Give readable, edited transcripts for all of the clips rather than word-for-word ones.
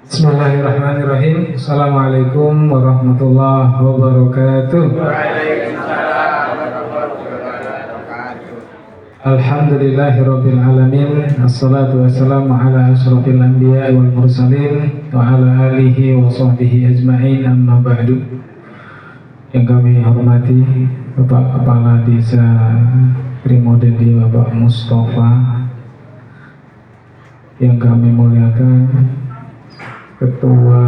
Bismillahirrahmanirrahim. Assalamualaikum warahmatullahi wabarakatuh. Alhamdulillahirabbil alamin. Assalatu wassalamu ala asyrafil anbiya'i wal mursalin wa ala alihi wa sahbihi ajma'in, amma ba'du. Yang kami hormati Bapak Kepala Desa Trimodeli Bapak Mustafa, yang kami muliakan Ketua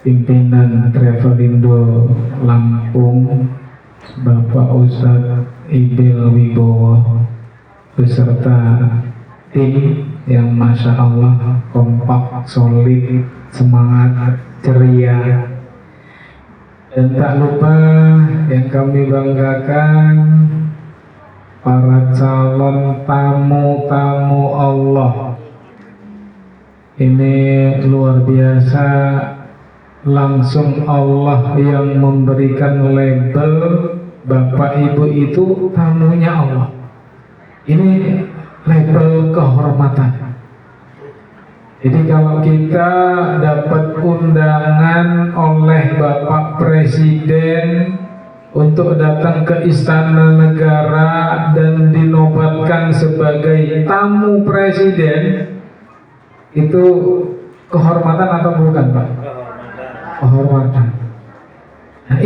Pimpinan Travelindo Lampung Bapak Ustadz Ibil Wibowo beserta tim yang Masya Allah kompak, solid, semangat, ceria. Dan tak lupa yang kami banggakan, para calon tamu-tamu Allah. Ini luar biasa, langsung Allah yang memberikan label Bapak Ibu itu tamunya Allah. Ini label kehormatan. Jadi kalau kita dapat undangan oleh Bapak Presiden untuk datang ke Istana Negara dan dinobatkan sebagai tamu Presiden, itu kehormatan atau bukan, Pak? Kehormatan. Nah,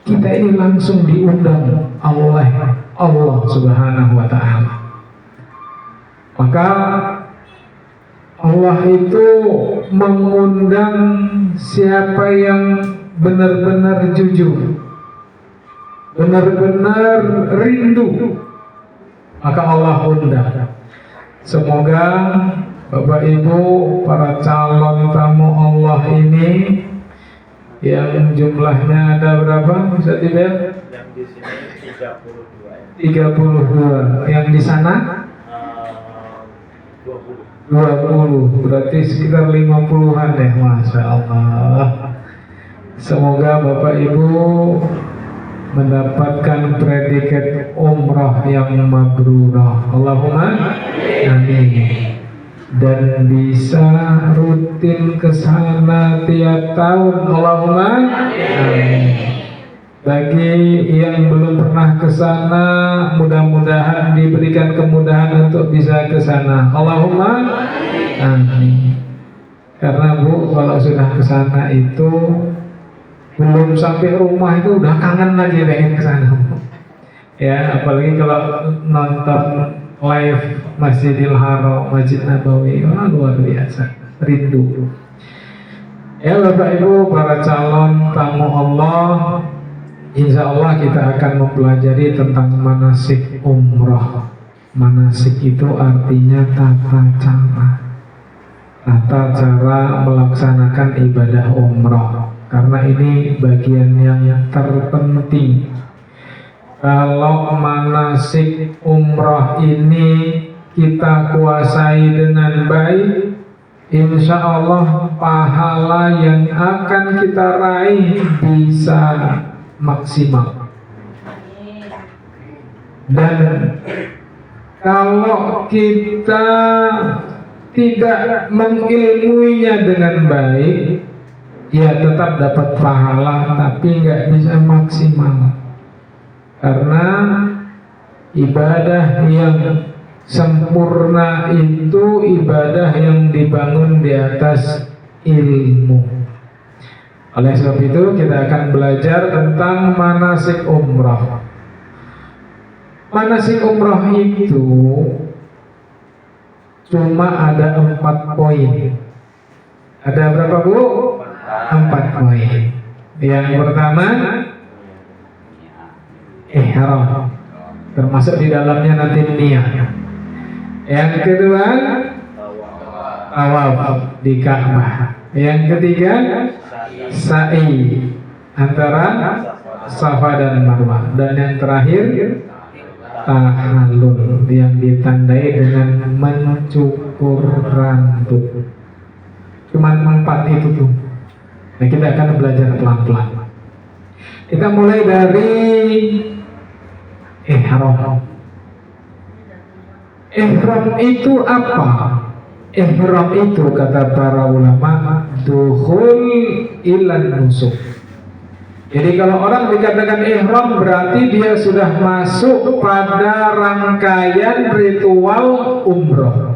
kita ini langsung diundang oleh Allah Subhanahu wa Ta'ala. Maka Allah itu mengundang siapa yang benar-benar jujur, benar-benar rindu, maka Allah undang. Semoga Bapak Ibu para calon tamu Allah ini yang jumlahnya ada berapa? Bisa dilihat? Yang di sini 32 ya. 32. Yang di sana? 20. Berarti sekitar 50-an deh, Masya Allah. Semoga Bapak Ibu mendapatkan predikat umrah yang mabrurah. Allahumma amin. Dan bisa rutin ke sana tiap tahun. Allahumma amin. Bagi yang belum pernah ke sana, mudah-mudahan diberikan kemudahan untuk bisa ke sana. Allahumma amin. Karena Bu, kalau sudah ke sana itu belum sampai rumah itu udah kangen lagi pengen ke sana. Ya, apalagi kalau nonton live Masjidil Haram, Masjid Nabawi, luar biasa, rindu. Ya Bapak Ibu, para calon tamu Allah, insya Allah kita akan mempelajari tentang manasik umrah. Manasik itu artinya tata cara melaksanakan ibadah umrah. Karena ini bagian yang terpenting. Kalau manasik umrah ini kita kuasai dengan baik, insya Allah pahala yang akan kita raih bisa maksimal. Dan kalau kita tidak mengilmuinya dengan baik, ya tetap dapat pahala tapi nggak bisa maksimal. Karena ibadah yang sempurna itu ibadah yang dibangun di atas ilmu. Oleh sebab itu kita akan belajar tentang manasik umrah. Manasik umrah itu cuma ada 4 poin. Ada berapa, Bu? 4 poin. Yang pertama, ihram, termasuk di dalamnya nanti niat. Yang kedua, tawaf di Ka'bah. Yang ketiga, sa'i antara Safa dan Marwah. Dan yang terakhir, tahallul yang ditandai dengan mencukur rambut. Cuma 4 itu tuh. Nah, kita akan belajar pelan-pelan. Kita mulai dari ihram. Ihram itu apa? Ihram itu kata para ulama dukhul ilan nusuk. Jadi kalau orang dikatakan ihram berarti dia sudah masuk pada rangkaian ritual umroh.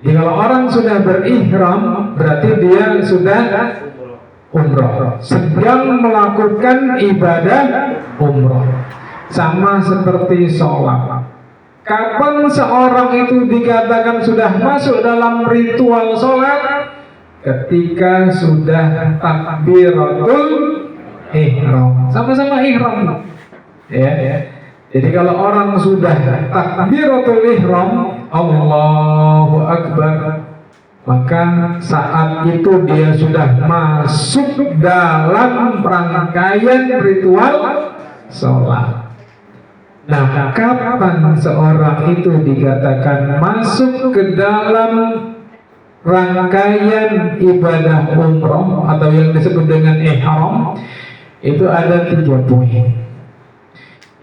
Jadi kalau orang sudah berihram berarti dia sudah umroh, sedang melakukan ibadah umroh. Sama seperti sholat. Kapan seorang itu dikatakan sudah masuk dalam ritual sholat? Ketika sudah takbiratul ihram, sama-sama ihram, ya. Jadi kalau orang sudah takbiratul ihram, Allahu Akbar, maka saat itu dia sudah masuk dalam rangkaian ritual sholat. Nah, kapan seorang itu dikatakan masuk ke dalam rangkaian ibadah umroh atau yang disebut dengan ihram? Itu ada 3 poin.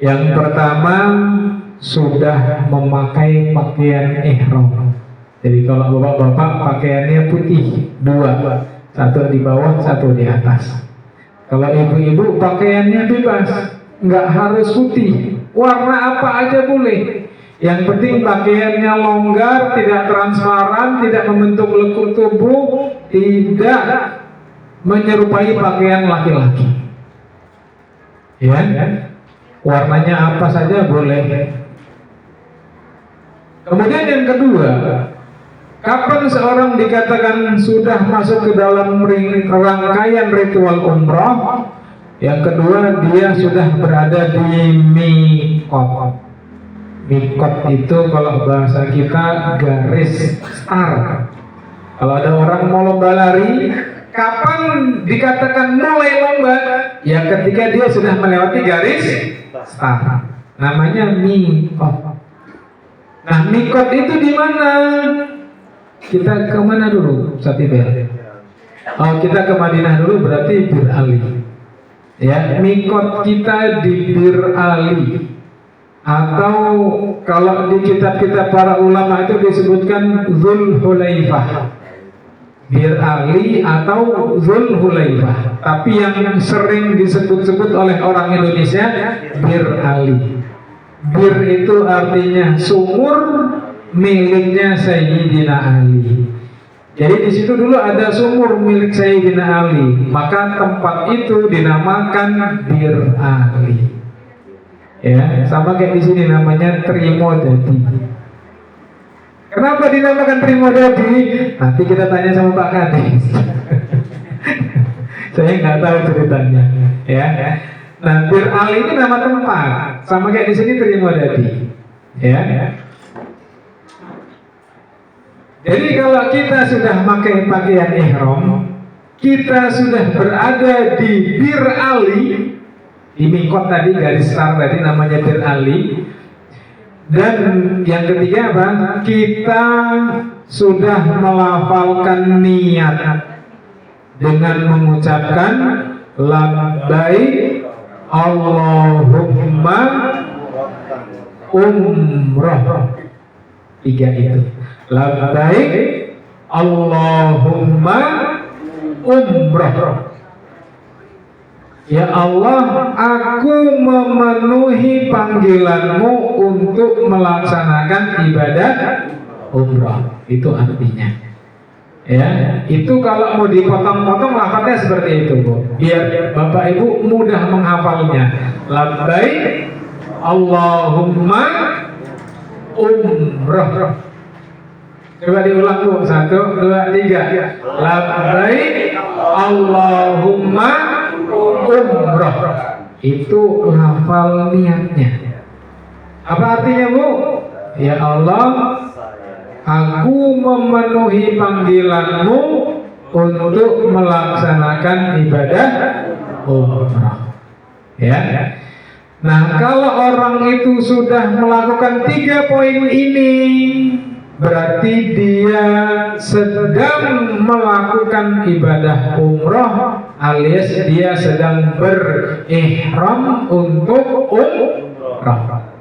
Yang pertama, sudah memakai pakaian ihram. Jadi kalau bapak-bapak pakaiannya putih 2, satu di bawah, satu di atas. Kalau ibu-ibu pakaiannya bebas, nggak harus putih, warna apa aja boleh. Yang penting pakaiannya longgar, tidak transparan, tidak membentuk lekuk tubuh, tidak menyerupai pakaian laki-laki. Ya, warnanya apa saja boleh. Kemudian yang kedua, kapan seorang dikatakan sudah masuk ke dalam rangkaian ritual umroh? Yang kedua, dia sudah berada di miqat. Miqat itu kalau bahasa kita garis start. Kalau ada orang mau lomba lari, kapan dikatakan mulai lomba? Ya ketika dia sudah melewati garis start. Namanya miqat. Nah, miqat itu di mana? Kita ke mana dulu, Satibel? Oh, kita ke Madinah dulu, berarti Bir Ali. Ya, miqat kita di Bir Ali. Atau kalau di kitab-kitab para ulama itu disebutkan Dzulhulaifah. Bir Ali atau Dzulhulaifah. Tapi yang sering disebut-sebut oleh orang Indonesia Bir Ali. Bir itu artinya sumur miliknya Sayyidina Ali. Jadi di situ dulu ada sumur milik Sayyidina Ali, maka tempat itu dinamakan Bir Ali. Ya, sama kayak di sini namanya Trimodadi. Kenapa dinamakan Trimodadi? Nanti kita tanya sama Pak Kades. Saya nggak tahu ceritanya. Ya. Nah, Bir Ali ini nama tempat, sama kayak di sini Trimodadi. Ya. Jadi kalau kita sudah pakai pakaian ihram, kita sudah berada di Bir Ali. Di miqat tadi, garis start tadi namanya Bir Ali. Dan yang ketiga apa? Kita sudah melafalkan niat dengan mengucapkan labbaik Allahumma umrah. 3 itu. Labbaik Allahumma umrah. Ya Allah, aku memenuhi panggilanmu untuk melaksanakan ibadah umrah. Itu artinya. Ya, itu kalau mau dipotong-potong lafadznya seperti itu, Bu. Biar Bapak Ibu mudah menghafalnya. Labbaik Allahumma umrah. Coba diulang, Bu. 1, 2, 3. Labbaik Allahumma umrah. Itu lafal niatnya. Apa artinya, Bu? Ya Allah, aku memenuhi panggilanmu untuk melaksanakan ibadah umrah. Ya. Nah, kalau orang itu sudah melakukan 3 poin ini, berarti dia sedang melakukan ibadah umrah, alias dia sedang berihram untuk umrah.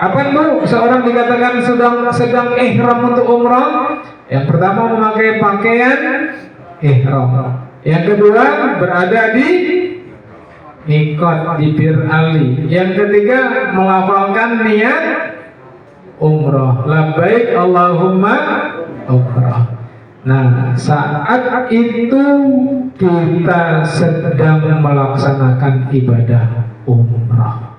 Kapan Bu seorang dikatakan sedang ihram untuk umrah? Yang pertama memakai pakaian ihram. Yang kedua berada di mikot di Bir Ali. Yang ketiga melafalkan niat umrah. Labbaik Allahumma umrah. Nah, saat itu kita sedang melaksanakan ibadah umrah.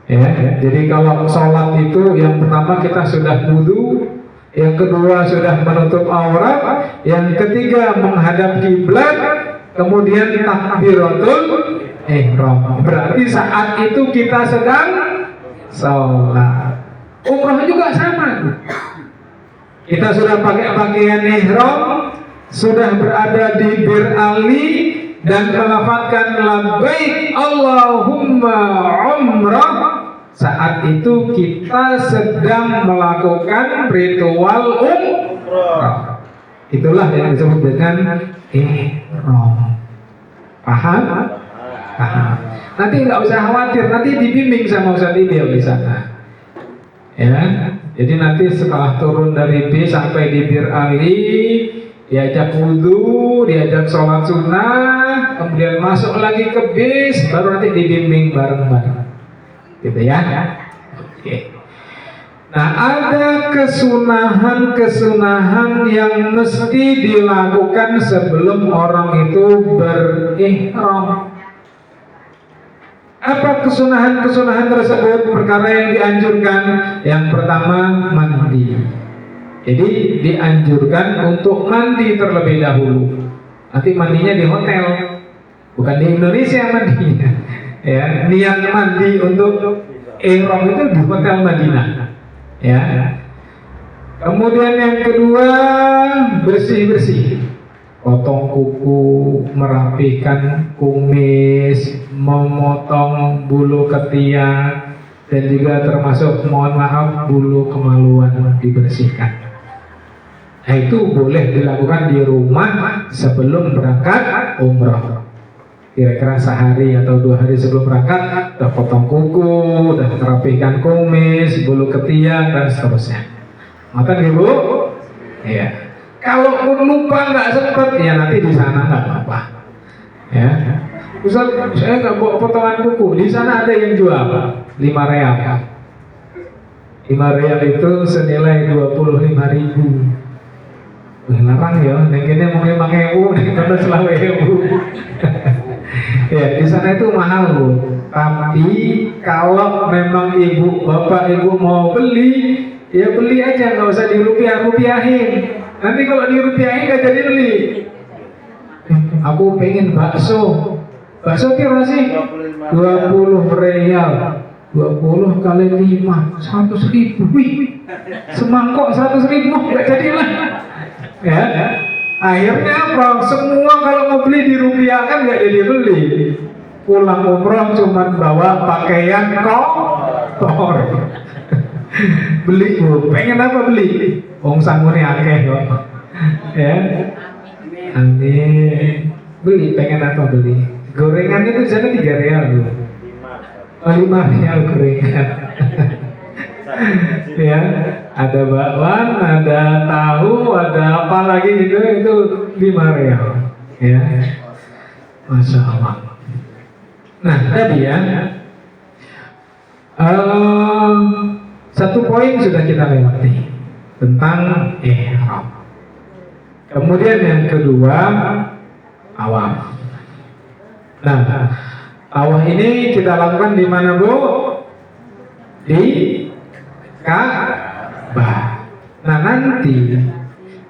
Ya, jadi kalau sholat itu yang pertama kita sudah wudu, yang kedua sudah menutup aurat, yang ketiga menghadap kiblat, kemudian takbiratul ihram. Berarti saat itu kita sedang sholat. Umrah juga sama. Kita sudah pakai pakaian ihram, sudah berada di Bir Ali dan melafazkan labbaik Allahumma umrah. Saat itu kita sedang melakukan ritual umrah. Itulah yang disebut dengan ihram. Paham? Paham. Nanti nggak usah khawatir, nanti dibimbing sama Ustaz Idil di sana. Ya, jadi nanti setelah turun dari bis sampai di Bir Ali, diajak wudhu, diajak sholat sunnah, kemudian masuk lagi ke bis, baru nanti dibimbing bareng-bareng, gitu ya. Oke. Nah, ada kesunahan-kesunahan yang mesti dilakukan sebelum orang itu berihram. Apa kesunahan-kesunahan tersebut? Perkara yang dianjurkan. Yang pertama mandi. Jadi dianjurkan untuk mandi terlebih dahulu. Nanti mandinya di hotel, bukan di Indonesia mandinya. Ya, niat mandi untuk ihram itu di hotel Madinah. Ya. Kemudian yang kedua bersih-bersih. Potong kuku, merapikan kumis, memotong bulu ketiak, dan juga termasuk mohon maaf bulu kemaluan dibersihkan. Nah, itu boleh dilakukan di rumah sebelum berangkat umrah. Kira-kira sehari atau 2 hari sebelum berangkat, udah potong kuku, udah merapikan kumis, bulu ketiak, dan seterusnya. Mata ibu? Iya. Kalau lupa nggak sempet, ya nanti di sana nggak apa-apa. Ya, Ustaz, saya nggak bawa potongan kuku. Di sana ada yang jual 5 real. 5 real itu senilai 25.000. Larang ya, nengkene mau 5.000, nengkene selawe 1.000. Ya, di sana itu mahal Bu. Tapi kalau memang ibu, bapak, ibu mau beli, ya beli aja, nggak usah dirupiah-rupiahin. Nanti kalau dirupiahin gak jadi beli. Aku pengen bakso. Bakso kira sih 20 real. 20 kali 5 100.000. Wih, semangkok 100.000 gak jadilah. Ya, akhirnya apa? Semua kalau mau beli dirupiahkan gak jadi beli. Pulang umroh cuma bawa pakaian kotor. Beli Bu, pengen apa beli? Wong sangune akeh kok. Ya. Amin. Beli, pengen apa beli? Gorengan itu di sana 3 real Bu. 5 real gorengan. Ya, ada bakwan, ada tahu, ada apa lagi gitu, itu 5 real. Ya. Masya Allah. Nah, tadi ya. Satu poin sudah kita lewati tentang ihram. Kemudian yang kedua, tawaf. Nah, tawaf ini kita lakukan di mana Bu? Di Ka'bah. Nah, nanti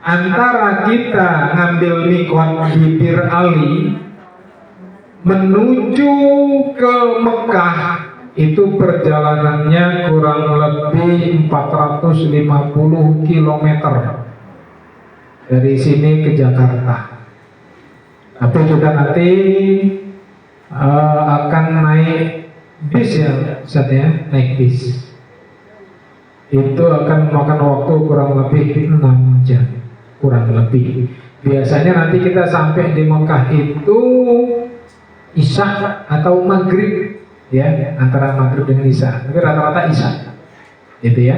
antara kita ngambil mikot di Bir Ali menuju ke Mekah itu perjalanannya kurang lebih 450 km dari sini ke Jakarta. Tapi kita nanti akan naik bis ya, Ustaz ya, naik bis. Itu akan memakan waktu kurang lebih 6 jam, kurang lebih. Biasanya nanti kita sampai di Mekah itu Isya atau Maghrib. ya, antara maghrib dengan isya. Tapi rata-rata isya, gitu ya.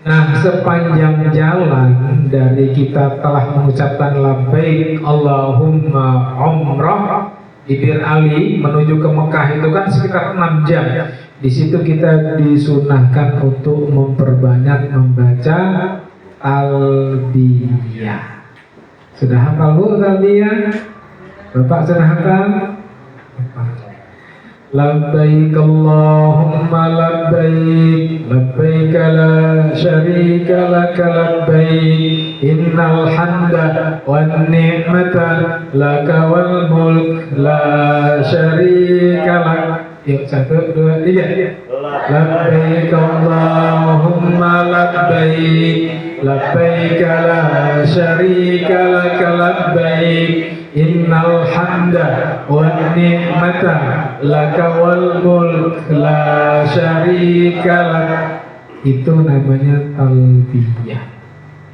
Nah, sepanjang jalan dari kita telah mengucapkan labbaik Allahumma umrah di Bir Ali menuju ke Mekah itu kan sekitar 6 jam. Di situ kita disunahkan untuk memperbanyak membaca talbiyah. Sudah hafal Bu talbiyah? Bapak sudah hafal? Labbaik Allahumma labbaik labbaik la syarika laka labbaik innal hamda wan ni'mata laka wal mulk la syarika lak. Yuk 1, 2, 3. Labbaik Allahumma labbaik labbaik la syarika laka labbaik innal hamda wan ni'mata laka wal mulk la syarika lak. Itu namanya talbiyah.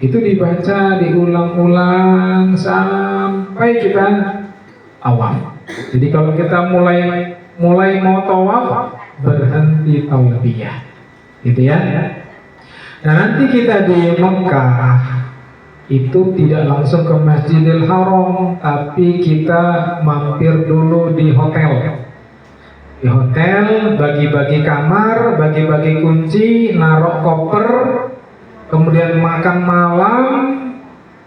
Itu dibaca, diulang-ulang sampai kita awam. Jadi kalau kita mulai mau tawaf, berhenti talbiyah, gitu ya. Nah, nanti kita di Mekah itu tidak langsung ke Masjidil Haram, tapi kita mampir dulu di hotel. Di hotel bagi-bagi kamar, bagi-bagi kunci, naruh koper, kemudian makan malam,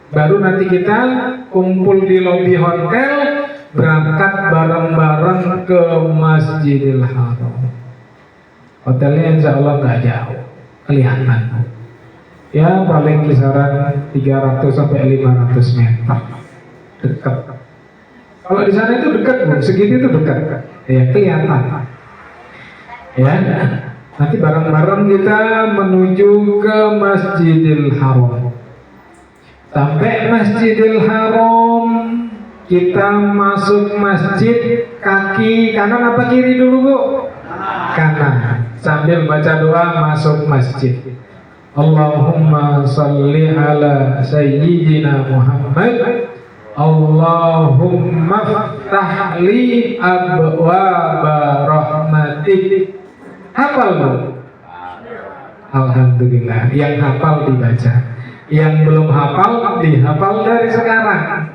baru nanti kita kumpul di lobi hotel, berangkat bareng-bareng ke Masjidil Haram. Hotelnya insya Allah nggak jauh, kelihatan. Ya paling kisaran 300 sampai 500 meter, dekat. Kalau di sana itu dekat Bu, segitu itu dekat, ya kelihatan. Ya, nanti bareng-bareng kita menuju ke Masjidil Haram. Sampai Masjidil Haram, kita masuk masjid, kaki kanan apa kiri dulu Bu? Kanan. Sambil baca doa masuk masjid. Allahumma salli ala sayyidina Muhammad. Allahumma ftah li abwaba rahmatik. Hafal Bu? Alhamdulillah. Yang hafal dibaca, yang belum hafal dihafal dari sekarang.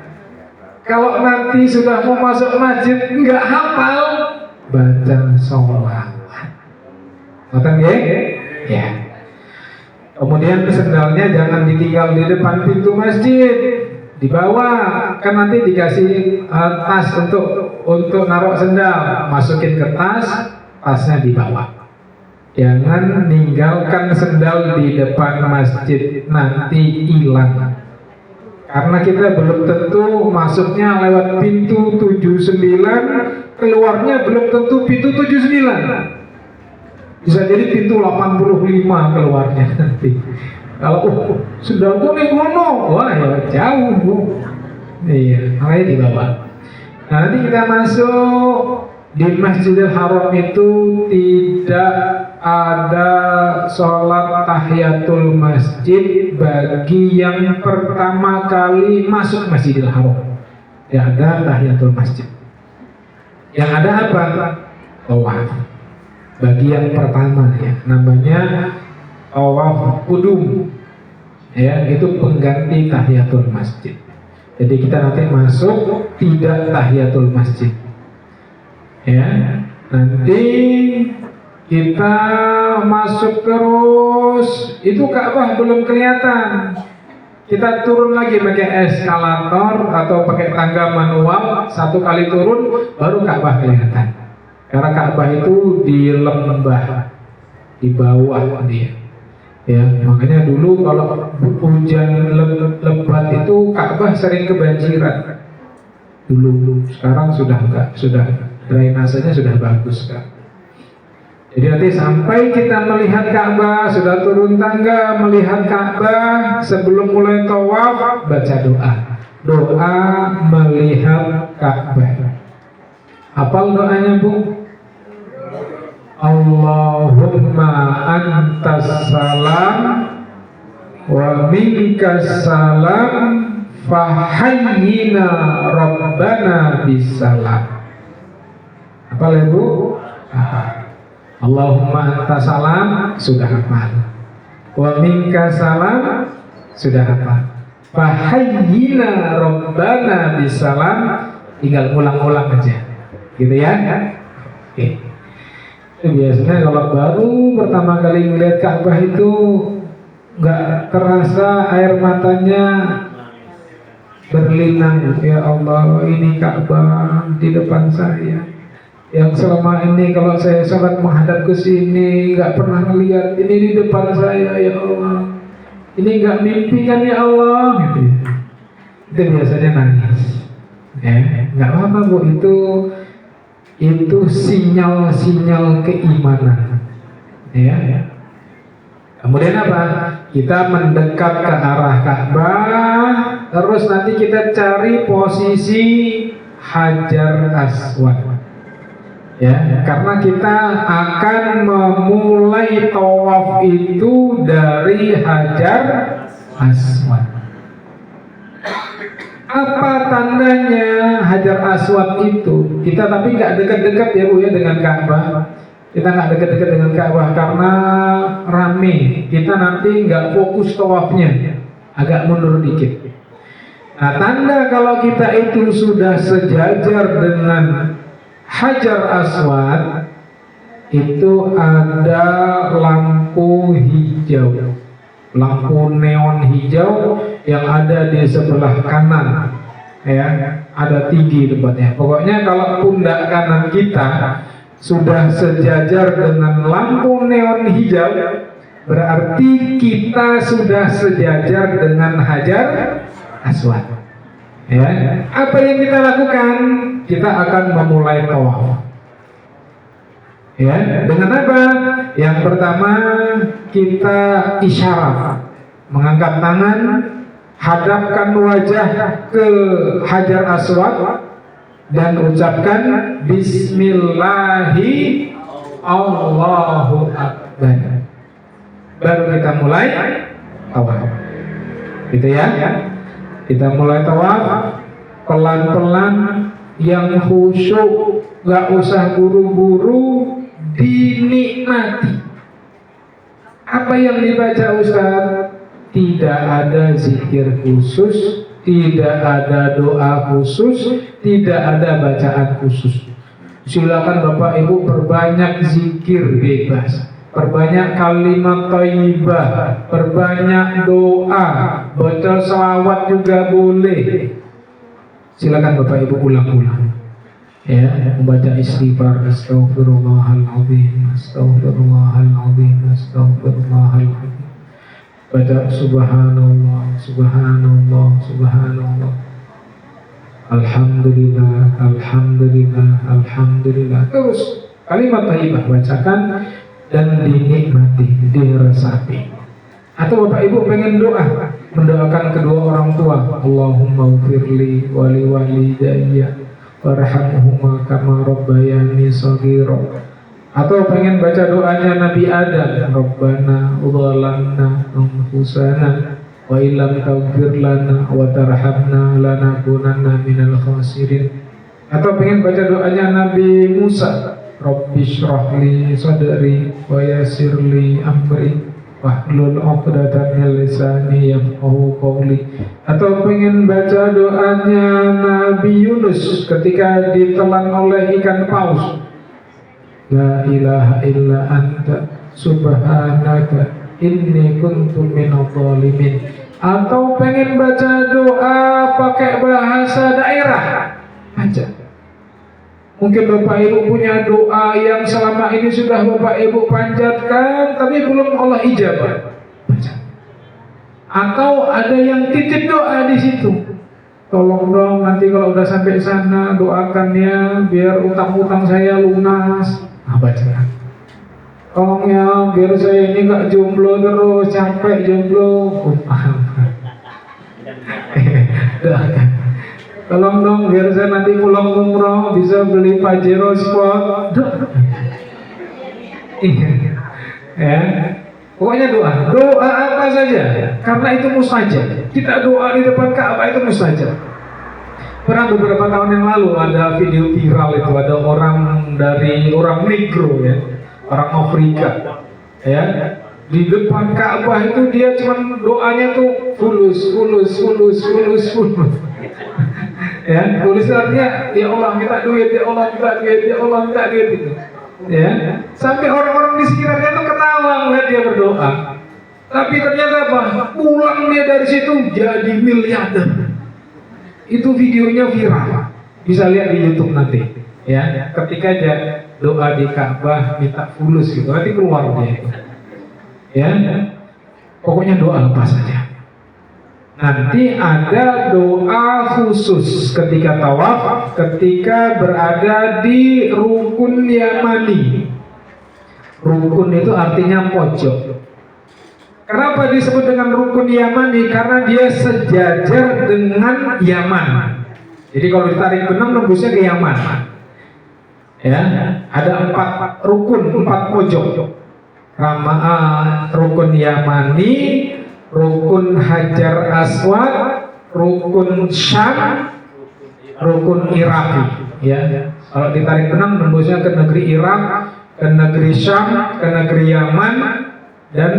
Kalau nanti sudah mau masuk masjid nggak hafal, baca sholawat. Ngerti ya? Ya. Kemudian sendalnya jangan ditinggal di depan pintu masjid, dibawa. Kan nanti dikasih tas untuk naruh sendal, masukin ke tas, tasnya dibawa. Jangan ninggalkan sendal di depan masjid, nanti hilang. Karena kita belum tentu masuknya lewat pintu 79, keluarnya belum tentu pintu 79. Bisa jadi pintu 85 keluarnya nanti. Kalau sendalku nih kono, wah ya jauh Bu. Iya, makanya dibawa. Nah, nanti kita masuk di Masjidil Haram itu tidak ada sholat tahiyatul masjid bagi yang pertama kali masuk Masjidil Haram. Tidak ada tahiyatul masjid. Yang ada apa? Tawaf. Bagi yang pertama ya, namanya tawaf qudum. Ya, itu pengganti tahiyatul masjid. Jadi kita nanti masuk tidak tahiyatul masjid. Ya, nanti kita masuk terus, itu Ka'bah belum kelihatan. Kita turun lagi pakai eskalator atau pakai tangga manual, 1 kali turun baru Ka'bah kelihatan. Karena Ka'bah itu di lembah, di bawah dia. Ya, makanya dulu kalau hujan lebat itu Ka'bah sering kebanjiran. Dulu, sekarang sudah enggak, sudah drainasenya sudah bagus kan. Jadi nanti sampai kita melihat Ka'bah, sudah turun tangga melihat Ka'bah, sebelum mulai tawaf baca doa. Doa melihat Ka'bah. Hafal doanya Bu? Allahumma antas salam wa minkas salam fahayyina rabbana bisalam. Apa ya Bu? Allahumma anta salam, sudah hafal. Wa minka salam, sudah hafal. Fahayyina rabbana bisalam, tinggal ulang-ulang aja. Gitu ya. Oke. Biasanya kalau baru pertama kali melihat Ka'bah itu nggak terasa air matanya berlinang. Ya Allah, ini Ka'bah di depan saya. Yang selama ini kalau saya sholat menghadap ke sini nggak pernah melihat, ini di depan saya, ya Allah. Ini nggak mimpi kan ya Allah? Gitu. Itu biasanya nangis. Ya, nggak apa-apa Bu, itu sinyal-sinyal keimanan. Ya. Kemudian apa? Kita mendekat ke arah Ka'bah, terus nanti kita cari posisi Hajar Aswad. Ya, karena kita akan memulai tawaf itu dari Hajar Aswad. Apa tandanya Hajar Aswad itu? Kita tapi nggak dekat-dekat ya Bu ya dengan Ka'bah. Kita nggak dekat-dekat dengan Ka'bah karena rame. Kita nanti nggak fokus tawafnya, agak mundur dikit. Nah, tanda kalau kita itu sudah sejajar dengan Hajar Aswad, itu ada lampu hijau, lampu neon hijau yang ada di sebelah kanan. Ya, ada tinggi tempatnya. Pokoknya kalau pundak kanan kita sudah sejajar dengan lampu neon hijau, berarti kita sudah sejajar dengan Hajar Aswad. Ya, apa yang kita lakukan? Kita akan memulai tawaf. Ya, dengan apa? Yang pertama kita isyarat, mengangkat tangan, hadapkan wajah ke Hajar Aswad dan ucapkan Bismillahi Allahu Akbar. Baru kita mulai tawaf. Gitu ya. Kita mulai tawaf pelan-pelan, yang khusyuk, gak usah buru-buru, dinikmati. Apa yang dibaca Ustaz? Tidak ada zikir khusus, tidak ada doa khusus, tidak ada bacaan khusus. Silakan Bapak Ibu perbanyak zikir bebas, perbanyak kalimat thayyibah, perbanyak doa, baca selawat juga boleh. Silakan Bapak Ibu ulang-ulang. Ya, membaca istighfar, astagfirullahaladzim, astagfirullahaladzim, astagfirullahaladzim. Baca subhanallah, subhanallah, subhanallah. Alhamdulillah, alhamdulillah, alhamdulillah. Terus kalimat thayyibah bacakan dan dinikmati, diresapi. Atau Bapak Ibu pengen doa, mendoakan kedua orang tua, Allahumma ufirli wali walidayya warhamhuma kama rabbayani shaghira. Atau pengen baca doanya Nabi Adam, Rabbana zalamna anfusana wa illam taghfir lana wa tarhamna lanakunanna minal khasirin. Atau pengen baca doanya Nabi Musa, Rabbishrah li sadri wa yassir li amri wahlul 'uqdatam min lisani yafqahu qawli. Atau pengen baca doanya Nabi Yunus ketika ditelan oleh ikan paus, La ilaha illa anta subhanaka inni kuntu minadh dhalimin. Atau pengen baca doa pakai bahasa daerah, baca. Mungkin Bapak Ibu punya doa yang selama ini sudah Bapak Ibu panjatkan tapi belum Allah ijabah, baca. Atau ada yang titip doa di situ, tolong dong nanti kalau udah sampai sana doakan ya biar utang-utang saya lunas. Nah, baca. Tolong ya biar saya ini gak jomblo terus, capek jomblo. Doakan. Tolong dong biar saya nanti pulang umroh bisa beli Pajero Sport. Ya. Pokoknya doa apa saja, karena itu mustajab. Kita doa di depan Ka'bah itu mustajab. Pernah beberapa tahun yang lalu ada video viral itu, ada orang Negro ya, orang Afrika ya, di depan Ka'bah itu dia cuman doanya tuh fulus ya, fulus artinya ya Allah minta duit, ya Allah minta duit, ya Allah minta duit itu ya, sampai orang-orang di sekitarnya tuh ketawa melihat dia berdoa. Tapi ternyata apa? Pulang dia dari situ jadi miliarder. Itu videonya viral, bisa lihat di YouTube nanti ya, ketika aja doa di Ka'bah minta fulus gitu, nanti keluar dia itu ya, pokoknya doa apa saja. Nanti ada doa khusus ketika tawaf, ketika berada di rukun Yamani. Rukun itu artinya pojok. Kenapa disebut dengan rukun Yamani? Karena dia sejajar dengan Yaman. Jadi kalau ditarik benang nembusnya ke Yaman. Ya, ada 4 rukun, 4 pojok. Rukun Yamani, rukun Hajar Aswad, rukun Syam, rukun Iraki. Ya, kalau ditarik benang nembusnya ke negeri Irak, ke negeri Syam, ke negeri Yaman, dan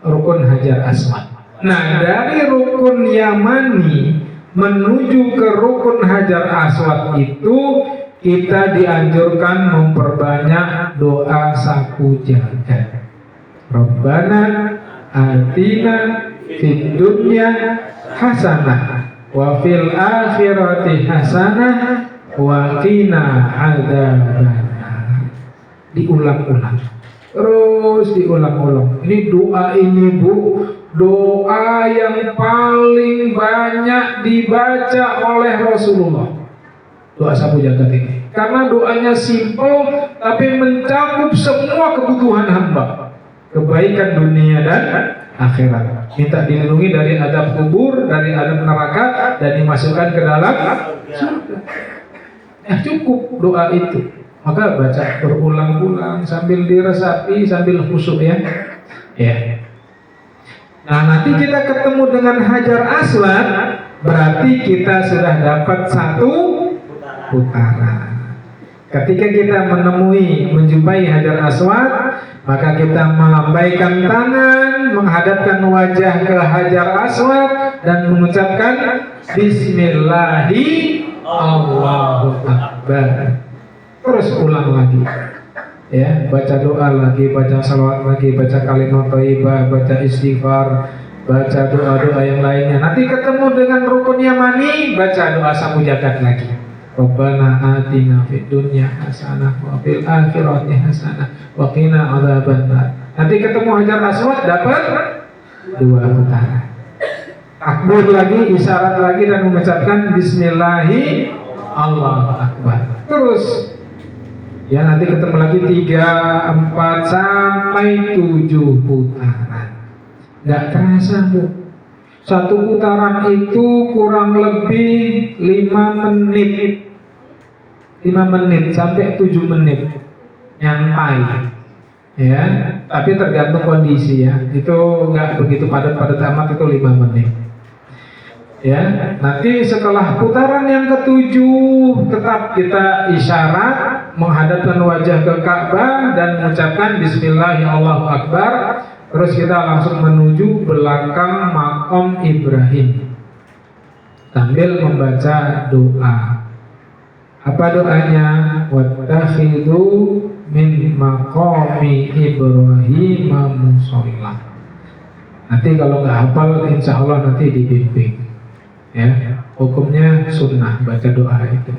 rukun Hajar Aswad. Nah, dari rukun Yamani menuju ke rukun Hajar Aswad itu kita dianjurkan memperbanyak doa sapu jagat. Rabbana atina fid dunya hasanah wa fil akhirati hasanah wa qina adzabannar. Diulang-ulang. Terus diulang-ulang. Ini doa ini Bu, doa yang paling banyak dibaca oleh Rasulullah. Doa sapu jagat ini. Karena doanya simple tapi mencakup semua kebutuhan hamba. Kebaikan dunia dan akhirat. Minta dilindungi dari azab kubur, dari azab neraka, dan dimasukkan ke dalam surga. Ya cukup doa itu. Maka baca berulang-ulang sambil diresapi, sambil khusyuk ya. Ya. Nah, nanti kita ketemu dengan Hajar Aswad, berarti kita sudah dapat 1 putaran. Ketika kita menjumpai Hajar Aswad, maka kita melambaikan tangan, menghadapkan wajah ke Hajar Aswad dan mengucapkan Bismillahi Allahu Akbar. Terus ulang lagi ya, baca doa lagi, baca salawat lagi, baca kalimat thayyibah, baca istighfar, baca doa-doa yang lainnya. Nanti ketemu dengan rukun Yamani, baca doa sapu jagat lagi. Rabbana atina fid dunya hasanah wa fil akhirati hasanah wa qina adzabannar. Nanti ketemu Hajar Aswad, dapat 2 putaran. Takbir lagi, isyarat lagi, dan mengucapkan Bismillahi Allahu Akbar. Terus ya, nanti ketemu lagi 3, 4 sampai 7 putaran. Nggak terasa Bu, 1 putaran itu kurang lebih 5 menit sampai 7 menit nyantai ya, tapi tergantung kondisi ya. Itu nggak begitu padat amat, itu 5 menit ya. Nanti setelah putaran yang ke-7 tetap kita isyarat, menghadapkan wajah ke Ka'bah dan mengucapkan Bismillahirrahmanirrahim. Terus kita langsung menuju belakang makam Ibrahim sambil membaca doa. Apa doanya? Wattakhidhu min maqami Ibrahim musholla. Nanti kalau nggak hafal, insya Allah nanti dibimbing ya. Hukumnya sunnah baca doa itu.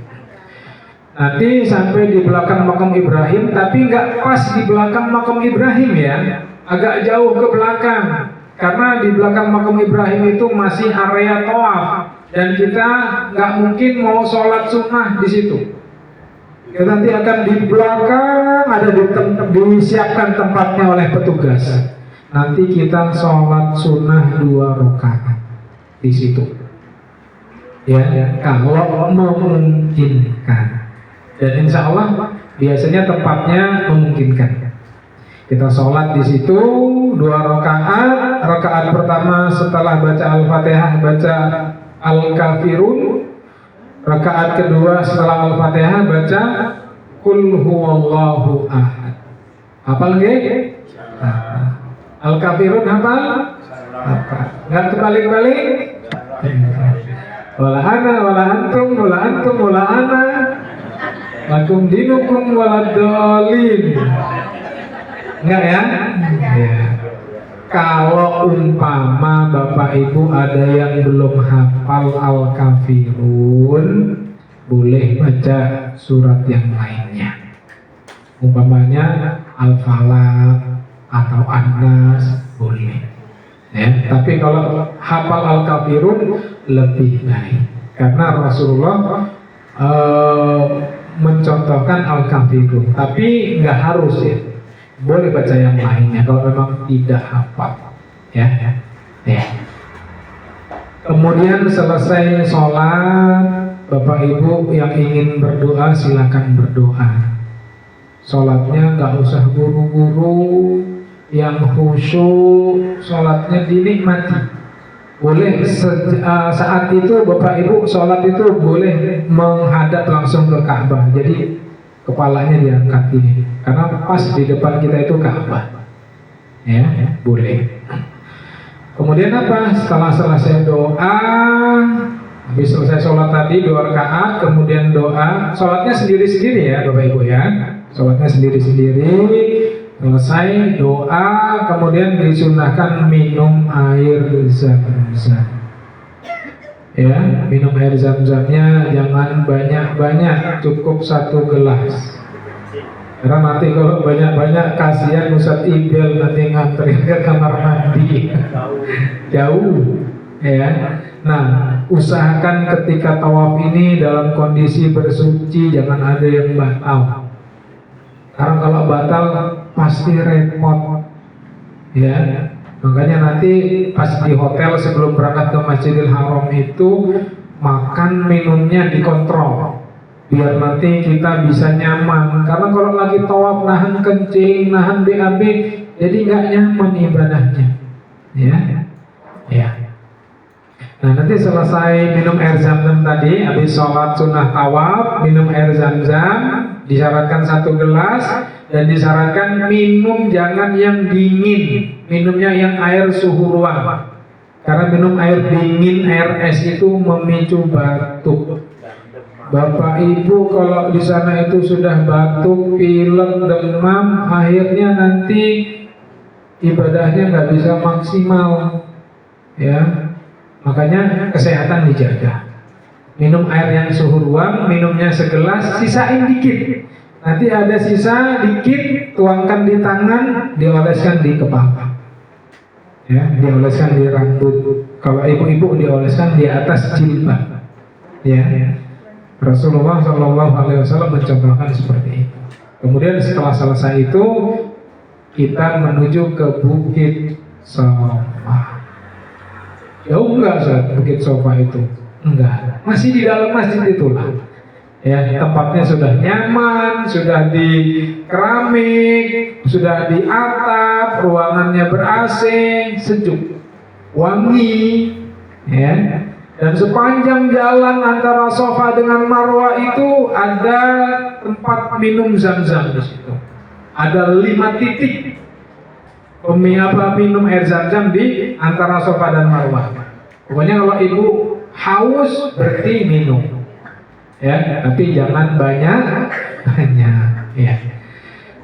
Nanti sampai di belakang makam Ibrahim, tapi nggak pas di belakang makam Ibrahim ya, agak jauh ke belakang. Karena di belakang makam Ibrahim itu masih area tawaf, dan kita nggak mungkin mau sholat sunnah di situ. Kita nanti akan di belakang, ada disiapkan tempatnya oleh petugas. Nanti kita sholat sunnah 2 rakaat di situ. Ya, kalau memungkinkan. Dan insya Allah biasanya tempatnya memungkinkan. Kita sholat di situ 2 rakaat. Rakaat pertama setelah baca Al-Fatihah baca Al-Kafirun. Rakaat kedua setelah Al-Fatihah baca Qul huwallahu ahad. Hafal nggih? Al-Kafirun hafal? Hafal. Enggak terbalik-balik? Wala ana wala antum wala antum wala ana lakum dinukum waladolin. Enggak ya? Ya. Kalau umpama Bapak Ibu ada yang belum hafal Al-Kafirun, boleh baca surat yang lainnya. Umpamanya Al-Falaq atau An-Nas boleh. Ya, tapi kalau hafal Al-Kafirun lebih baik. Karena Rasulullah mencontohkan Al-Kafirun, tapi nggak harus ya. Boleh baca yang lainnya kalau memang tidak hafal, ya. Kemudian selesai sholat, Bapak Ibu yang ingin berdoa silakan berdoa. Sholatnya nggak usah buru-buru, yang khusyuk, sholatnya dinikmati. Boleh saat itu Bapak Ibu sholat itu boleh menghadap langsung ke Ka'bah. Jadi kepalanya diangkat ini, karena pas di depan kita itu Ka'bah. Ya, boleh. Kemudian apa? Setelah selesai doa, habis selesai sholat tadi 2 rakaat, kemudian doa. Sholatnya sendiri-sendiri ya Bapak Ibu ya. Sholatnya sendiri-sendiri. Selesai doa, kemudian disunahkan minum air zam-zam. Ya, minum air zam-zamnya jangan banyak-banyak, cukup 1 gelas. Karena nanti kalau banyak-banyak kasihan Ustadz Ibel nanti nganterin ke kamar mandi. Jauh. Ya. Nah, usahakan ketika tawaf ini dalam kondisi bersuci, jangan ada yang batal. Karena kalau batal pasti repot. Ya. Makanya nanti pas di hotel sebelum berangkat ke Masjidil Haram itu makan minumnya dikontrol biar nanti kita bisa nyaman. Karena kalau lagi tawaf nahan kencing, nahan BAB, jadi nggak nyaman ibadahnya. Ya. Nah nanti selesai minum air zam-zam tadi, habis sholat sunnah tawaf, minum air zam-zam, disyaratkan 1 gelas. Dan disarankan minum jangan yang dingin, minumnya yang air suhu ruang. Karena minum air dingin, air es itu memicu batuk. Bapak Ibu kalau di sana itu sudah batuk, pilek, demam, akhirnya nanti ibadahnya nggak bisa maksimal. Ya, makanya kesehatan dijaga. Minum air yang suhu ruang, minumnya segelas, sisain dikit. Nanti ada sisa dikit, tuangkan di tangan, dioleskan di kepala. Ya, dioleskan di rambut. Kalau ibu-ibu dioleskan di atas jilbab. Ya. Rasulullah SAW mencontohkan seperti itu. Kemudian setelah selesai itu kita menuju ke Bukit Sofa. Jauh enggak Ustaz Bukit Sofa itu? Enggak. Masih di dalam masjid itulah. Ya, tempatnya sudah nyaman, sudah di keramik, sudah di atap, ruangannya ber-AC, sejuk, wangi, ya. Dan sepanjang jalan antara Sofa dengan Marwah itu ada tempat minum zam-zam di situ. Ada 5 titik minum air zam-zam di antara Sofa dan Marwah. Pokoknya kalau ibu haus berarti minum. Ya, tapi jangan banyak. Ya.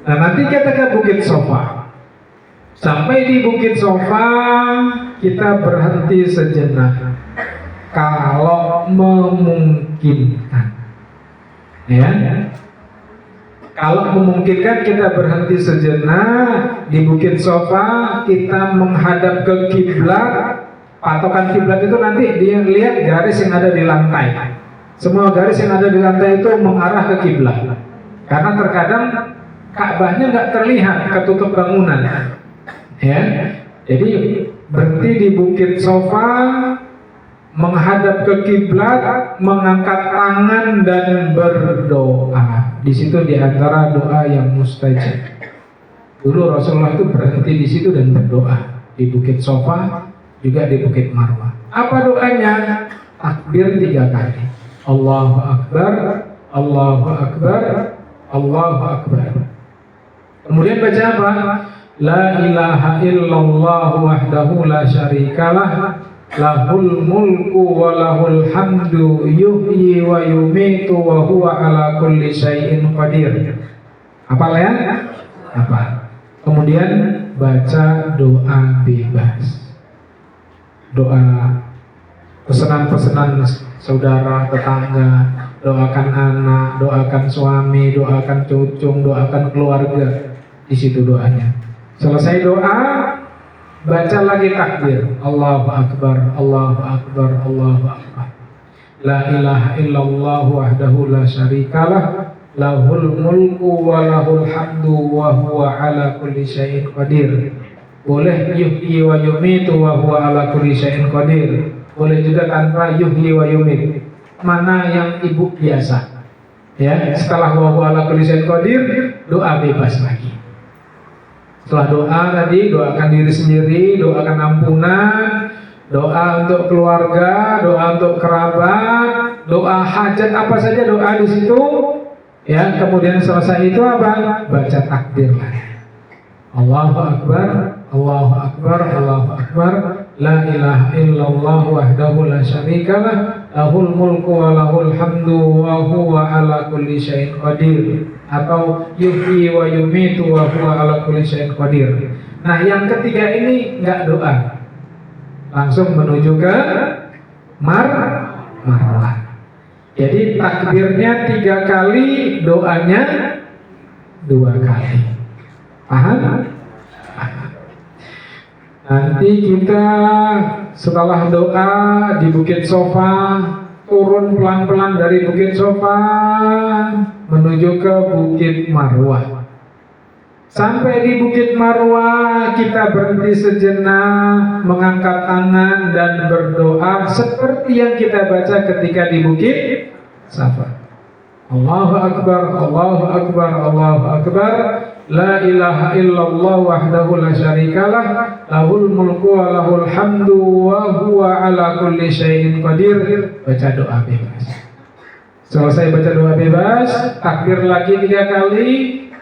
Nah, nanti kita ke Bukit Sofa. Sampai di Bukit Sofa kita berhenti sejenak. Kalau memungkinkan, ya. Kalau memungkinkan kita berhenti sejenak di Bukit Sofa, kita menghadap ke kiblat. Patokan kiblat itu nanti dia lihat garis yang ada di lantai. Semua garis yang ada di lantai itu mengarah ke kiblat. Karena terkadang Ka'bahnya nggak terlihat, ketutup bangunan. Ya, jadi berhenti di Bukit Sofa, menghadap ke kiblat, mengangkat tangan dan berdoa. Di situ di antara doa yang mustajab. Dulu Rasulullah itu berhenti di situ dan berdoa di Bukit Sofa, juga di Bukit Marwah. Apa doanya? Takbir 3 kali. Allahu Akbar, Allahu Akbar, Allahu Akbar. Kemudian baca apa? La ilaha illallah wahdahu la syarikalah, lahul mulku wa lahul hamdu, yuhyi wa yumitu wa huwa ala kulli syai'in qadir. Hafal ya? Hafal. Kemudian baca doa bebas. Doa pesanan-pesanan saudara, tetangga, doakan anak, doakan suami, doakan cucung, doakan keluarga. Di situ doanya. Selesai doa, baca lagi takbir. Allahu Akbar, Allahu Akbar, Allahu Akbar. La ilaha illallah wahdahu la syarikalah, lahul mulku wa lahul hamdu wa huwa ala kulli syai'in qadir. Boleh yuhyi wa yumitu wa huwa ala kulli syai'in qadir. Boleh juga tanpa yuhyi wa yumit. Mana yang ibu biasa? Ya, setelah wa huwa ala kulli syai'in qadir, doa bebas lagi. Setelah doa tadi, doakan diri sendiri, doakan ampunan, doa untuk keluarga, doa untuk kerabat, doa hajat apa saja doa di situ. Ya, kemudian selesai itu apa? Baca takbir lagi. Allahu Akbar, Allahu Akbar, Allahu Akbar. La ilaha illallah wahdahu la syarikalah, lahul mulku wa lahul hamdu wa huwa ala kulli syai'in qadir. Atau yuhyi wa yumitu wa huwa ala kulli syai'in qadir. Nah, yang ketiga ini enggak doa. Langsung menuju ke marwah. Jadi takbirnya 3 kali, doanya 2 kali. Paham? Nanti kita setelah doa di Bukit Sofa, turun pelan-pelan dari Bukit Sofa menuju ke Bukit Marwah. Sampai di Bukit Marwah kita berhenti sejenak, mengangkat tangan dan berdoa seperti yang kita baca ketika di Bukit Safa. Allahu Akbar, Allahu Akbar, Allahu Akbar. La ilaha illallah wahdahu la syarikalah, lahul mulku wa lahul hamdu wa huwa ala kulli syai'in qadir. Baca doa bebas. Selesai baca doa bebas, takbir lagi 3 kali,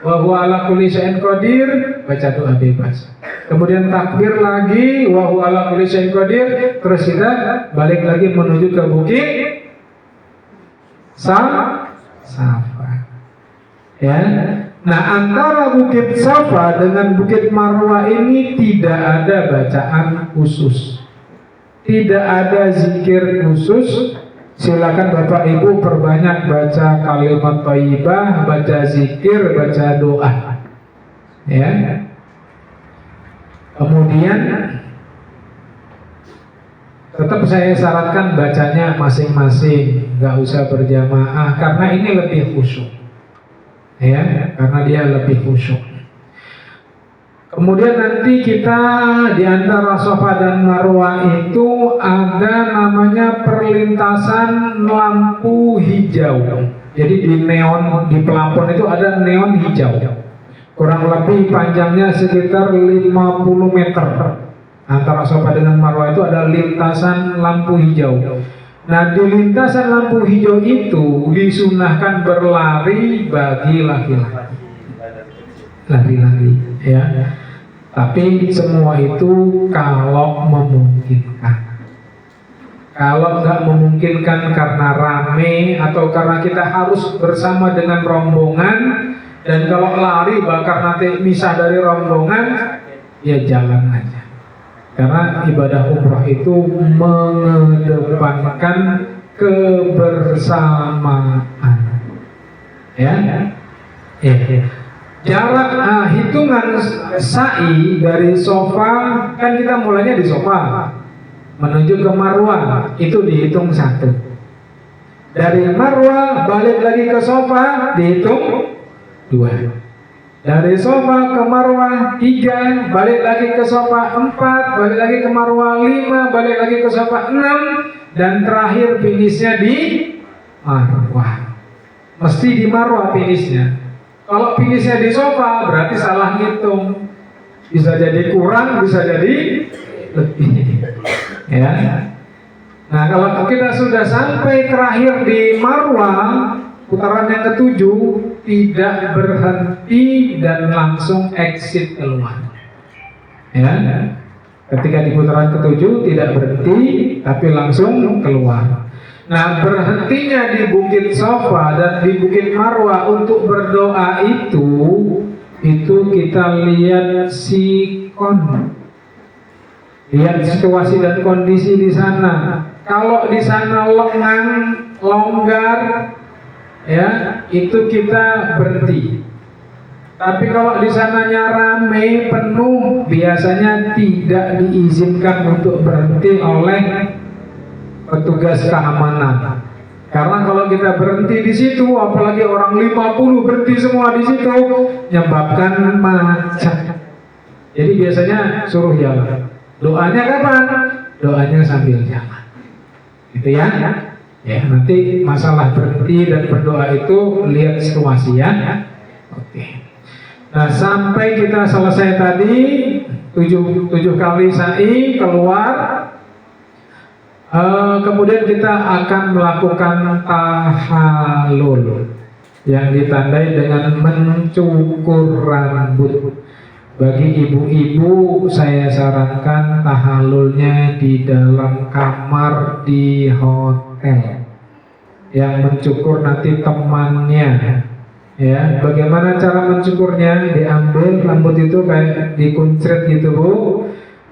wa huwa ala kulli syai'in qadir, baca doa bebas. Kemudian takbir lagi, wa huwa ala kulli syai'in qadir, terus kita balik lagi menuju ke Bukit Safa. Ya. Nah, antara Bukit Safa dengan Bukit Marwah ini tidak ada bacaan khusus, tidak ada zikir khusus. Silakan Bapak Ibu perbanyak baca kalimat thayyibah, baca zikir, baca doa. Ya. Kemudian tetap saya syaratkan bacanya masing-masing, nggak usah berjamaah karena ini lebih khusyuk. Ya, karena dia lebih khusyuk. Kemudian nanti kita di antara Safa dan Marwah itu ada namanya perlintasan lampu hijau. Jadi di neon, di pelapon itu ada neon hijau. Kurang lebih panjangnya sekitar 50 meter. Antara Safa dengan Marwah itu ada lintasan lampu hijau. Nah, di lintasan lampu hijau itu disunahkan berlari bagi laki-laki. Lari-lari, ya. Tapi semua itu kalau memungkinkan. Kalau nggak memungkinkan karena rame atau karena kita harus bersama dengan rombongan, dan kalau lari bakal nanti misah dari rombongan, ya jalan aja. Karena ibadah umrah itu mengedepankan kebersamaan. Ya. Jarak hitungan sa'i dari Safa, kan kita mulainya di Safa menuju ke Marwah, itu dihitung 1. Dari Marwah balik lagi ke Safa dihitung 2. Dari Safa ke Marwah 3, balik lagi ke Safa 4, balik lagi ke Marwah 5, balik lagi ke Safa 6, dan terakhir finishnya di Marwah. Mesti di Marwah finishnya. Kalau finishnya di Safa berarti salah ngitung. Bisa jadi kurang, bisa jadi lebih. Ya. Nah, kalau kita sudah sampai terakhir di Marwah, putaran yang ketujuh, tidak berhenti dan langsung exit keluar. Ya, ketika di putaran ketujuh tidak berhenti, tapi langsung keluar. Nah, berhentinya di Bukit Sofa dan di Bukit Marwah untuk berdoa itu kita lihat sikon. Lihat situasi dan kondisi di sana. Kalau di sana lengang, longgar, ya, itu kita berhenti. Tapi kalau di sananya rame, penuh, biasanya tidak diizinkan untuk berhenti oleh petugas keamanan. Karena kalau kita berhenti di situ, apalagi orang 50 berhenti semua di situ, menyebabkan macet. Jadi biasanya suruh jalan. Doanya kapan? Doanya sambil jalan. Gitu ya. Ya, nanti masalah berhenti dan berdoa itu lihat situasi ya. Oke. Nah, sampai kita selesai tadi 7 kali sa'i keluar. Kemudian kita akan melakukan tahallul yang ditandai dengan mencukur rambut. Bagi ibu-ibu saya sarankan tahallulnya di dalam kamar di hotel. Yang mencukur nanti temannya. Ya, bagaimana cara mencukurnya? Diambil rambut itu kayak dikuncret gitu, Bu.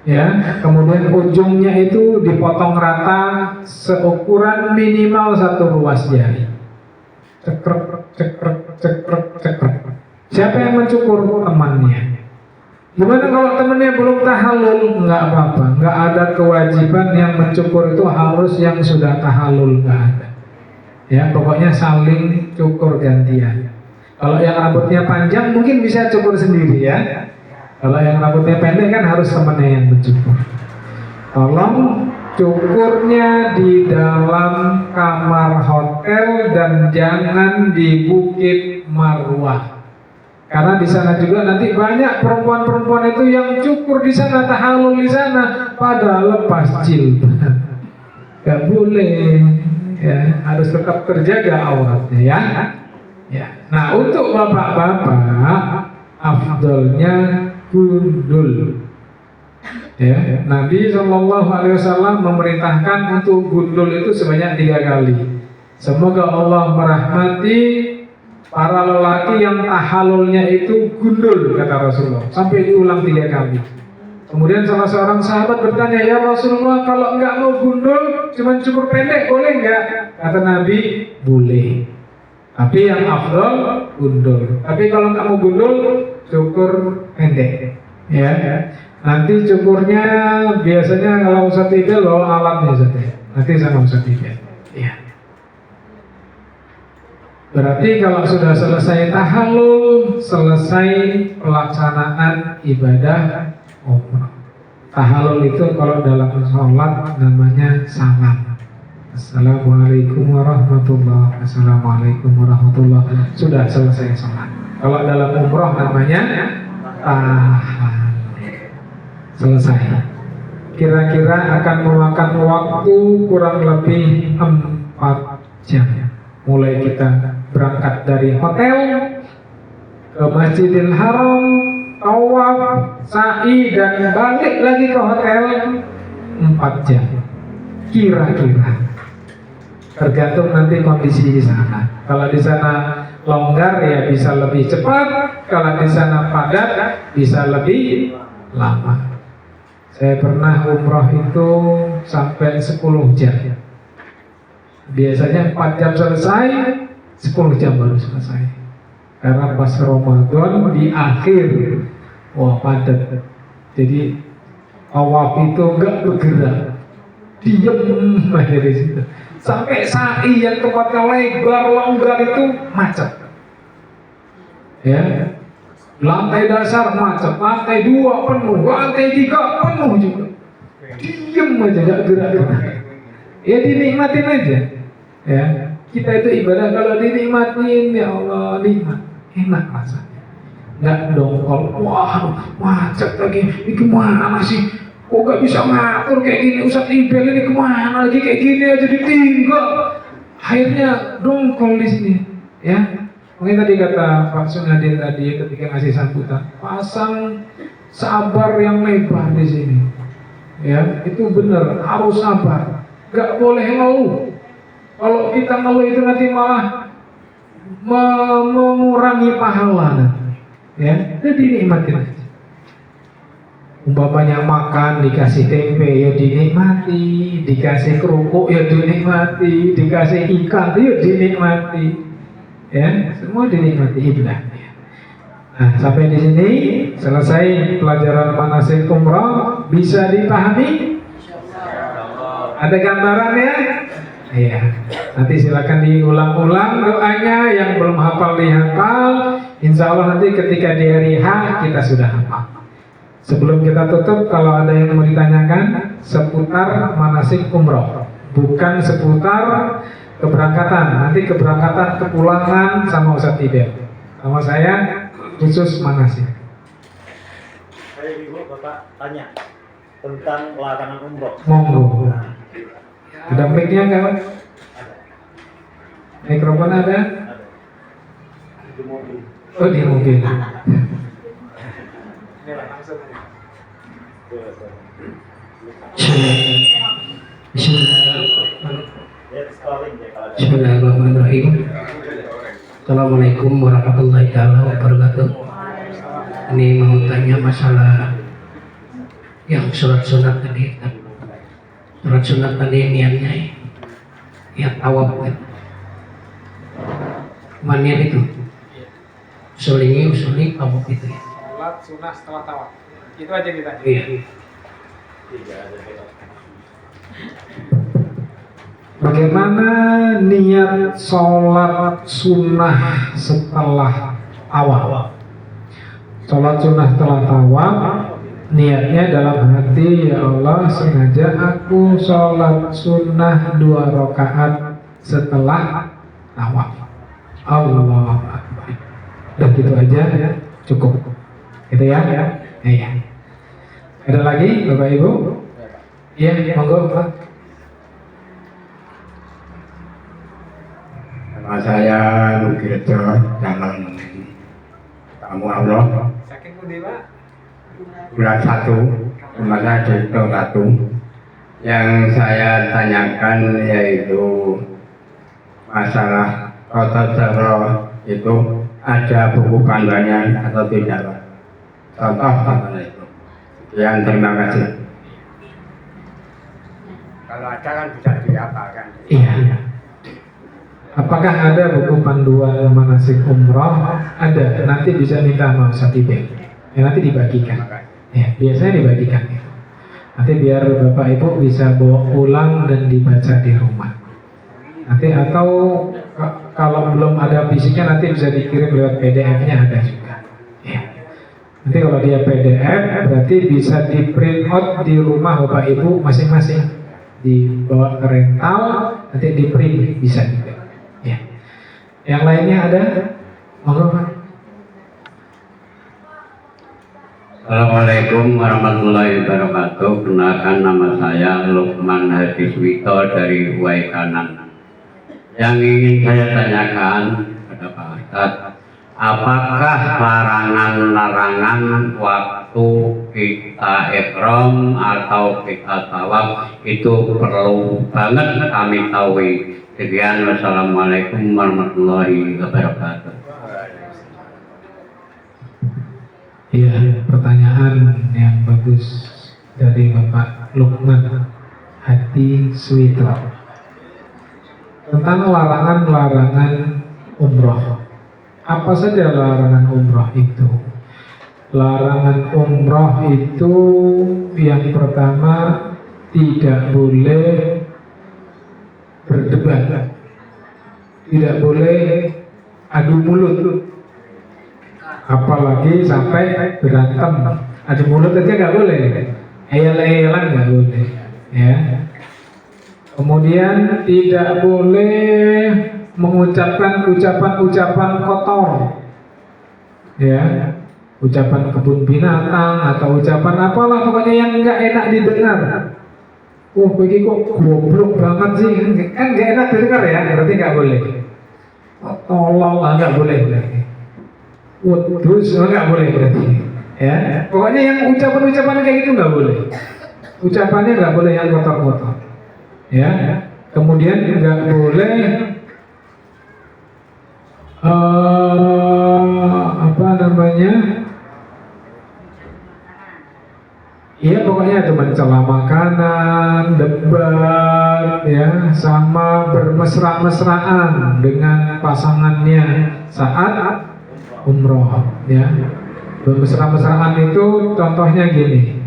Ya, kemudian ujungnya itu dipotong rata seukuran minimal 1 ruas jari. Cekrek, cekrek, cekrek, cekrek. Siapa yang mencukur? Temannya. Gimana kalau temannya belum tahallul? Nggak apa-apa, nggak ada kewajiban yang mencukur itu harus yang sudah tahallul, nggak ada. Ya, pokoknya saling cukur gantian. Kalau yang rambutnya panjang mungkin bisa cukur sendiri ya. Kalau yang rambutnya pendek kan harus temannya yang mencukur. Tolong cukurnya di dalam kamar hotel dan jangan di Bukit Marwah. Karena di sana juga nanti banyak perempuan-perempuan itu yang cukur di sana, tahallul di sana, pada lepas jilbab. Gak boleh, ya, harus tetap terjaga auratnya ya. Ya. Nah, untuk bapak-bapak, afdolnya gundul. Ya, Nabi SAW memerintahkan untuk gundul itu sebanyak 3 kali. Semoga Allah merahmati para lelaki yang tahallulnya itu gundul, kata Rasulullah, sampai diulang 3 kali. Kemudian salah seorang sahabat bertanya, ya Rasulullah, kalau enggak mau gundul, cuma cukur pendek, boleh enggak? Kata Nabi, boleh. Tapi yang afdol gundul. Tapi kalau enggak mau gundul, cukur pendek. Ya. Nanti cukurnya biasanya kalau Ustaz Ibel loh alatnya saja. Nanti sama Ustaz Ibel. Ya. Berarti kalau sudah selesai tahallul, selesai pelaksanaan ibadah umrah. Tahallul itu kalau dalam sholat namanya salam. Assalamualaikum warahmatullahi wabarakatuh. Assalamualaikum warahmatullahi wabarakatuh. Sudah selesai sholat. Kalau dalam umrah namanya tahallul. Selesai. Kira-kira akan memakan waktu kurang lebih 4 jam. Mulai kita berangkat dari hotel ke Masjidil Haram, tawaf, sa'i, dan balik lagi ke hotel 4 jam. Kira-kira. Tergantung nanti kondisi di sana. Kalau di sana longgar ya bisa lebih cepat, kalau di sana padat bisa lebih lama. Saya pernah umroh itu sampai 10 jam. Biasanya 4 jam selesai, 10 jam baru selesai. Karena pas Ramadan di akhir, wah padat. Jadi tawaf itu enggak bergerak, diem aja di situ. Sampai sa'i yang tempatnya lebar, longgar itu macet. Ya. Lantai dasar macet, lantai 2 penuh, lantai 3 penuh juga. Diem aja, gak gerak-gerak. Ya dinikmatin aja. Ya, kita itu ibadah kalau dinikmatin, ya Allah, nikmat, enak rasanya. Gak dongkol, wah macet lagi, ini gimana sih? Kok gak bisa ngatur kayak gini, Ustadz Ibel ini kemana lagi kayak gini aja ditinggal. Akhirnya dongkol di sini, ya. Mungkin tadi kata Pak Sunadin tadi ketika ngasih sambutan, pasang sabar yang lebar di sini, ya. Itu benar, harus sabar, gak boleh ngeluh. Kalau kita ngeluh itu nanti malah mengurangi pahala, ya. Jadi nikmatin aja. Umpamanya makan dikasih tempe ya dinikmati, dikasih kerupuk ya dinikmati, dikasih ikan ya dinikmati, ya semua dinikmati ibadah. Nah sampai di sini selesai pelajaran manasik umrah, bisa dipahami? Ada gambarannya? Iya. Nanti silakan diulang-ulang doanya, yang belum hafal dihafal. Insya Allah nanti ketika di hari H kita sudah hafal. Sebelum kita tutup, kalau ada yang mau ditanyakan seputar manasik umroh, bukan seputar keberangkatan. Nanti keberangkatan, kepulangan sama Ustadz Ibel, sama saya khusus manasik. Saya ibu bapak tanya tentang larangan umroh. Monggo. Ada mic-nya nggak? Ada. Mikrofon ada? Ada. Di mobil. Oh di mobil. Bismillahirrahmanirrahim. Assalamualaikum warahmatullahi wabarakatuh. Ini mau tanya masalah yang surat sunat tadi. Surat sunat tadi niatnya ya tawaf kan? Mana itu? Usuli tawaf itu ya. Sholat sunnah setelah tawaf. Itu aja ditanya. Iya. Bagaimana niat sholat sunnah setelah tawaf? Sholat sunnah setelah tawaf, niatnya dalam hati, ya Allah sengaja aku sholat sunnah 2 rakaat setelah tawaf. Allah Akbar. Udah gitu aja ya, cukup. Gitu ya? Iya. Ada lagi Bapak Ibu? Iya, monggo Pak. Nama saya Nugirejo, calon tamu Allah. Saking pundi Pak? Bulan 1, rumah saya Dito 1. Yang saya tanyakan yaitu masalah Qotodaro itu ada buku panduannya atau tidak Pak? Contoh bagaimana itu? Sekian, terima kasih. Kalau ada kan bisa diapakan. Iya. Apakah ada buku panduan manasik umroh? Ada. Nanti bisa minta sama Ustadz Ibel. Ya, nanti dibagikan. Ya, biasanya dibagikan itu. Nanti biar Bapak Ibu bisa bawa pulang dan dibaca di rumah. Nanti atau kalau belum ada fisiknya nanti bisa dikirim lewat PDF-nya, ada juga. Ya. Nanti kalau dia PDF berarti bisa di print out di rumah Bapak Ibu masing-masing, dibawa ke rental, nanti di print bisa juga. Ya. Yang lainnya ada? Monggo Pak. Assalamualaikum warahmatullahi wabarakatuh. Kenalkan, nama saya Lukman Hadiswito dari Waikanan. Yang ingin saya tanyakan pada Pak Ustadz, apakah larangan-larangan waktu kita ihram atau kita tawaf itu perlu banget kami tahu? Sekian, wassalamualaikum warahmatullahi wabarakatuh. Iya, pertanyaan yang bagus dari Bapak Lukman Hadiswito tentang larangan-larangan umroh. Apa saja larangan umroh itu? Larangan umroh itu yang pertama, tidak boleh berdebat, tidak boleh adu mulut, apalagi sampai berantem. Adu mulut aja nggak boleh, eyel-eyelan nggak boleh, ya. Kemudian tidak boleh mengucapkan ucapan-ucapan kotor, ya. ucapan kebun binatang atau ucapan apalah pokoknya yang nggak enak didengar. Oh, begini kok goblok banget sih, kan nggak enak didengar ya, berarti nggak boleh. Tolol nggak boleh berarti. Terus nggak boleh berarti. Ya, pokoknya yang ucapan-ucapan kayak gitu nggak boleh. Ucapannya nggak boleh yang kotor-kotor. Ya, kemudian nggak boleh apa namanya? Iya pokoknya itu mencela makanan, debat, ya, sama bermesra-mesraan dengan pasangannya saat umroh, ya. Bermesra-mesraan itu contohnya gini,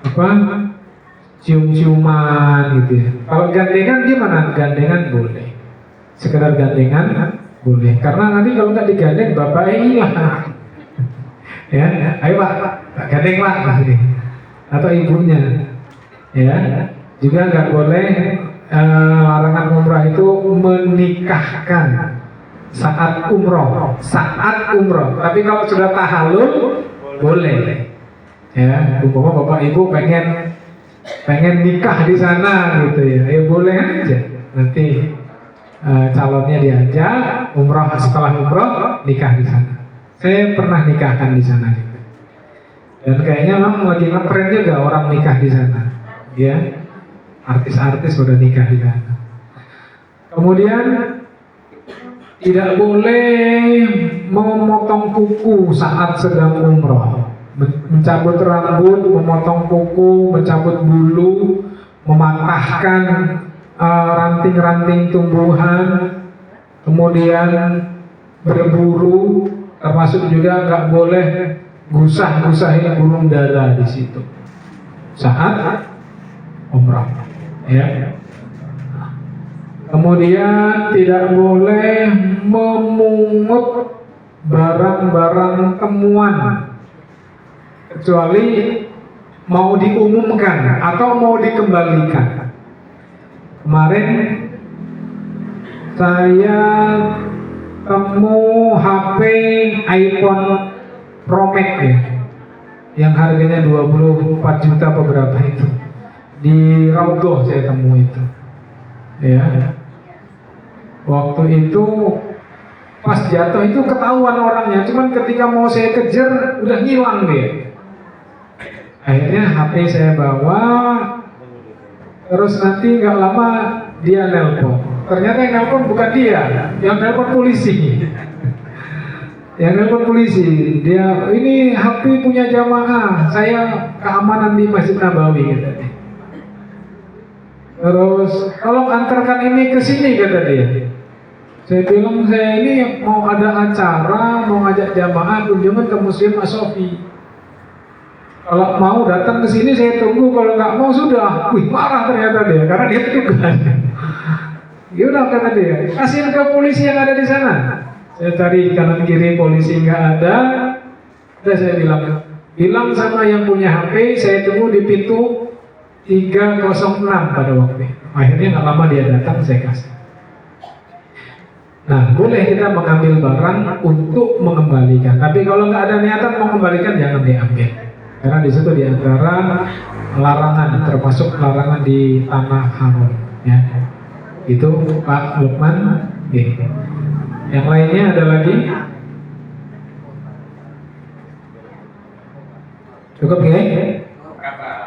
apa? Cium-ciuman gitu ya. Kalau gandengan gimana? Gandengan boleh, sekedar gandengan boleh. Karena nanti kalau nggak digandeng bapaknya hilang. Ya, ayo Pak, gandeng Pak, atau ibunya, ya. Juga nggak boleh larangan umrah itu menikahkan saat umroh, Tapi kalau sudah tahallul boleh, ya. Umpama bapak ibu pengen nikah di sana gitu ya, ya boleh aja. Nanti calonnya diajak umroh, setelah umroh nikah di sana. Saya pernah nikahkan di sana juga. Dan kayaknya memang lagi ngetren juga orang nikah di sana. Ya, artis-artis udah nikah di sana. Kemudian tidak boleh memotong kuku saat sedang umroh. Mencabut rambut, memotong kuku, mencabut bulu, mematahkan ranting-ranting tumbuhan, kemudian berburu. Termasuk juga nggak boleh gusah-gusahin burung dara di situ saat umrah, ya. Kemudian tidak boleh memungut barang-barang temuan kecuali mau diumumkan atau mau dikembalikan. Kemarin saya temu HP iPhone Pro Max ya, yang harganya 24 juta beberapa itu di Raudhoh saya temu itu, ya. Waktu itu pas jatuh itu ketahuan orangnya, cuman ketika mau saya kejar udah ngilang dia. Akhirnya HP saya bawa, terus nanti nggak lama dia nelpon. Ternyata yang nelpon bukan dia, yang nelpon polisi. Yang nelpon polisi, dia ini HP punya jamaah, saya keamanan di Masjid Nabawi katanya. Terus tolong antarkan ini ke sini kata dia. Saya bilang saya ini mau ada acara, mau ngajak jamaah kunjungan ke Museum As-Sofi. Kalau mau datang ke sini saya tunggu, kalau nggak mau sudah. Wih, marah ternyata dia, karena dia tugas. Ya udah kata dia, kasihin ke polisi yang ada di sana. Saya cari kanan kiri polisi nggak ada. Udah saya bilang sama yang punya HP, saya tunggu di pintu 306 pada waktu itu. Akhirnya nggak lama dia datang, saya kasih. Nah, boleh kita mengambil barang untuk mengembalikan. Tapi kalau nggak ada niatan mengembalikan, jangan diambil. Karena di situ di antara larangan, termasuk larangan di tanah haram. Ya. Itu Pak Lukman. Yang lainnya ada lagi? Cukup ya?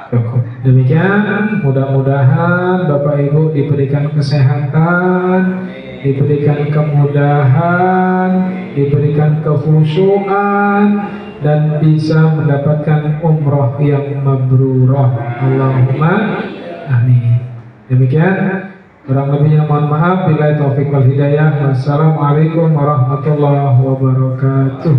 Cukup. Demikian, mudah-mudahan Bapak Ibu diberikan kesehatan, diberikan kemudahan, diberikan kekhusyuan, dan bisa mendapatkan umroh yang mabrurah. Allahumma amin. Demikian. Kurang lebihnya mohon maaf. Billahi taufiq wal hidayah. Wassalamualaikum warahmatullahi wabarakatuh.